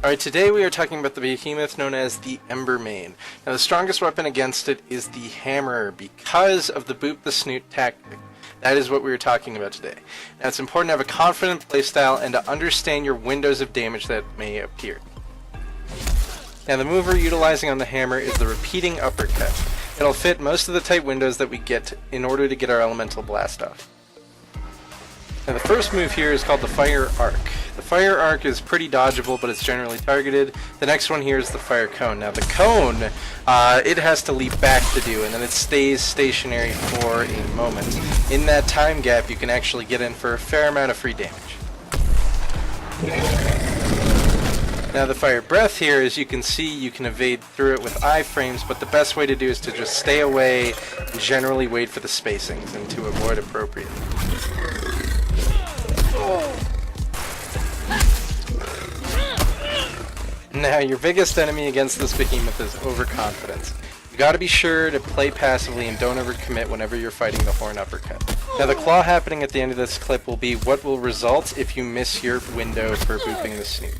Alright, today we are talking about the behemoth known as the Embermane. Now the strongest weapon against it is the hammer because of the boot the snoot tactic. That is what we are talking about today. Now it's important to have a confident playstyle and to understand your windows of damage that may appear. Now the move we're utilizing on the hammer is the repeating uppercut. It'll fit most of the tight windows that we get in order to get our elemental blast off. Now the first move here is called the fire arc. The fire arc is pretty dodgeable, but it's generally targeted. The next one here is the fire cone. Now the cone, it has to leap back to do, and then it stays stationary for a moment. In that time gap, you can actually get in for a fair amount of free damage. Now the fire breath here, as you can see, you can evade through it with iframes, but the best way to do is to just stay away and generally wait for the spacings and to avoid appropriately. Now your biggest enemy against this behemoth is overconfidence. You gotta be sure to play passively and don't overcommit whenever you're fighting the horn uppercut. Now the claw happening at the end of this clip will be what will result if you miss your window for booping the snoot.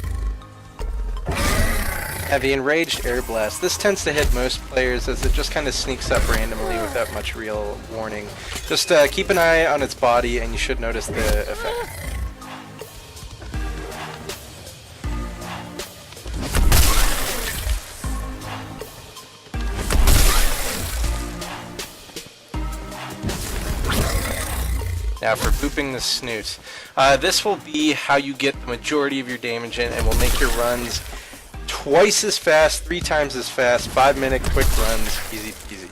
Now the enraged air blast. This tends to hit most players as it just kind of sneaks up randomly without much real warning. Just keep an eye on its body and you should notice the effect. Now for booping the snoot. This will be how you get the majority of your damage in and will make your runs twice as fast, 3 times as fast, 5-minute quick runs, easy peasy.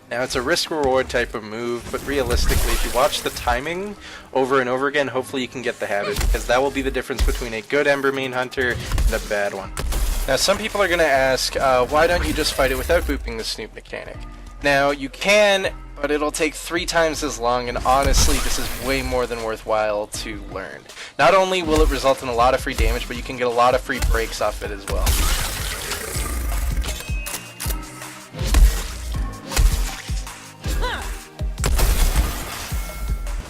Now it's a risk-reward type of move, but realistically if you watch the timing over and over again, hopefully you can get the habit, because that will be the difference between a good Embermane hunter and a bad one. Now some people are going to ask, why don't you just fight it without booping the snoot mechanic? Now you can, but it'll take 3 times as long, and honestly this is way more than worthwhile to learn. Not only will it result in a lot of free damage, but you can get a lot of free breaks off it as well.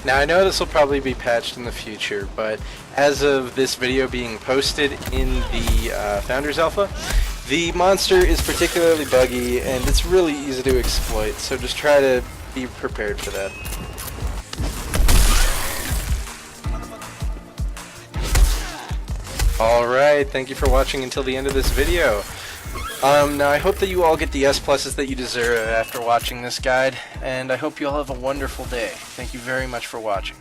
Now I know this will probably be patched in the future, but as of this video being posted in the Founders Alpha, the monster is particularly buggy and it's really easy to exploit, so just try to be prepared for that. Alright, thank you for watching until the end of this video. Now I hope that you all get the S pluses that you deserve after watching this guide, and I hope you all have a wonderful day. Thank you very much for watching.